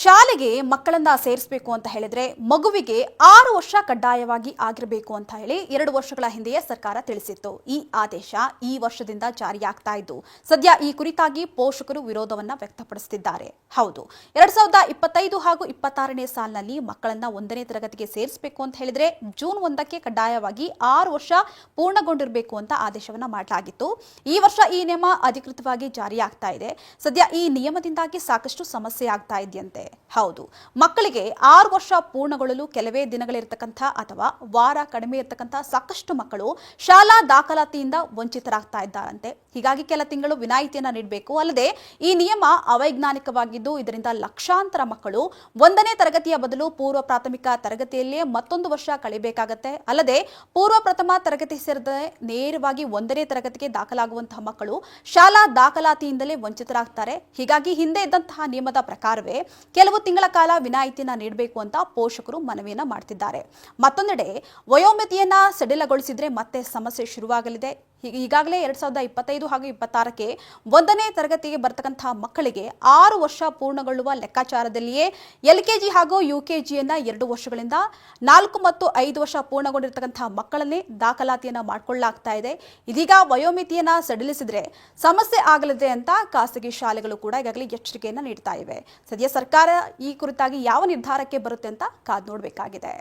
ಶಾಲೆಗೆ ಮಕ್ಕಳನ್ನ ಸೇರಿಸಬೇಕು ಅಂತ ಹೇಳಿದ್ರೆ ಮಗುವಿಗೆ 6 ವರ್ಷ ಕಡ್ಡಾಯವಾಗಿ ಆಗಿರಬೇಕು ಅಂತ ಹೇಳಿ 2 ವರ್ಷಗಳ ಹಿಂದೆಯೇ ಸರ್ಕಾರ ತಿಳಿಸಿತ್ತು. ಈ ಆದೇಶ ಈ ವರ್ಷದಿಂದ ಜಾರಿಯಾಗ್ತಾ ಇದ್ದು ಸದ್ಯ ಈ ಕುರಿತಾಗಿ ಪೋಷಕರು ವಿರೋಧವನ್ನ ವ್ಯಕ್ತಪಡಿಸುತ್ತಿದ್ದಾರೆ. ಹೌದು, 2025 ಹಾಗೂ 26ನೇ ಸಾಲಿನಲ್ಲಿ ಮಕ್ಕಳನ್ನ 1ನೇ ತರಗತಿಗೆ ಸೇರಿಸಬೇಕು ಅಂತ ಹೇಳಿದ್ರೆ ಜೂನ್ 1ಕ್ಕೆ ಕಡ್ಡಾಯವಾಗಿ 6 ವರ್ಷ ಪೂರ್ಣಗೊಂಡಿರಬೇಕು ಅಂತ ಆದೇಶವನ್ನ ಮಾಡಲಾಗಿತ್ತು. ಈ ವರ್ಷ ಈ ನಿಯಮ ಅಧಿಕೃತವಾಗಿ ಜಾರಿಯಾಗ್ತಾ ಇದೆ. ಸದ್ಯ ಈ ನಿಯಮದಿಂದಾಗಿ ಸಾಕಷ್ಟು ಸಮಸ್ಯೆ ಆಗ್ತಾ ಇದೆಯಂತೆ. ಹೌದು, ಮಕ್ಕಳಿಗೆ 6 ವರ್ಷ ಪೂರ್ಣಗೊಳ್ಳಲು ಕೆಲವೇ ದಿನಗಳಿರತಕ್ಕಂಥ ಅಥವಾ ವಾರ ಕಡಿಮೆ ಇರತಕ್ಕಂಥ ಸಾಕಷ್ಟು ಮಕ್ಕಳು ಶಾಲಾ ದಾಖಲಾತಿಯಿಂದ ವಂಚಿತರಾಗ್ತಾ ಇದ್ದಾರಂತೆ. ಹೀಗಾಗಿ ಕೆಲ ತಿಂಗಳು ವಿನಾಯಿತಿಯನ್ನ ನೀಡಬೇಕು. ಅಲ್ಲದೆ ಈ ನಿಯಮ ಅವೈಜ್ಞಾನಿಕವಾಗಿದ್ದು ಇದರಿಂದ ಲಕ್ಷಾಂತರ ಮಕ್ಕಳು 1ನೇ ತರಗತಿಯ ಬದಲು ಪೂರ್ವ ಪ್ರಾಥಮಿಕ ತರಗತಿಯಲ್ಲಿಯೇ ಮತ್ತೊಂದು ವರ್ಷ ಕಳೆಯಬೇಕಾಗತ್ತೆ. ಅಲ್ಲದೆ ಪೂರ್ವ ಪ್ರಥಮ ತರಗತಿ ಸೇರಿದ ನೇರವಾಗಿ 1ನೇ ತರಗತಿಗೆ ದಾಖಲಾಗುವಂತಹ ಮಕ್ಕಳು ಶಾಲಾ ದಾಖಲಾತಿಯಿಂದಲೇ ವಂಚಿತರಾಗ್ತಾರೆ. ಹೀಗಾಗಿ ಹಿಂದೆ ಇದ್ದಂತಹ ನಿಯಮದ ಪ್ರಕಾರವೇ ಕೆಲವು ತಿಂಗಳ ಕಾಲ ವಿನಾಯಿತಿಯನ್ನ ನೀಡಬೇಕು ಅಂತ ಪೋಷಕರು ಮನವಿಯನ್ನ ಮಾಡ್ತಿದ್ದಾರೆ. ಮತ್ತೊಂದೆಡೆ ವಯೋಮಿತಿಯನ್ನ ಸಡಿಲಗೊಳಿಸಿದ್ರೆ ಮತ್ತೆ ಸಮಸ್ಯೆ ಶುರುವಾಗಲಿದೆ. ಈಗಾಗಲೇ 2025 ಹಾಗೂ 26ಕ್ಕೆ 1ನೇ ತರಗತಿಗೆ ಬರ್ತಕ್ಕಂತಹ ಮಕ್ಕಳಿಗೆ 6 ವರ್ಷ ಪೂರ್ಣಗೊಳ್ಳುವ ಲೆಕ್ಕಾಚಾರದಲ್ಲಿಯೇ LKG ಹಾಗೂ UKGಯನ್ನ 2 ವರ್ಷಗಳಿಂದ 4 ಮತ್ತು 5 ವರ್ಷ ಪೂರ್ಣಗೊಂಡಿರ್ತಕ್ಕಂತಹ ಮಕ್ಕಳನ್ನೇ ದಾಖಲಾತಿಯನ್ನ ಮಾಡಿಕೊಳ್ಳಲಾಗ್ತಾ ಇದೆ. ಇದೀಗ ವಯೋಮಿತಿಯನ್ನ ಸಡಿಲಿಸಿದ್ರೆ ಸಮಸ್ಯೆ ಆಗಲಿದೆ ಅಂತ ಖಾಸಗಿ ಶಾಲೆಗಳು ಕೂಡ ಈಗಾಗಲೇ ಎಚ್ಚರಿಕೆಯನ್ನ ನೀಡ್ತಾ ಇವೆ. ಸದ್ಯ ಸರ್ಕಾರ ಈ ಕುರಿತಾಗಿ ಯಾವ ನಿರ್ಧಾರಕ್ಕೆ ಬರುತ್ತೆ ಅಂತ ಕಾದು ನೋಡಬೇಕಾಗಿದೆ.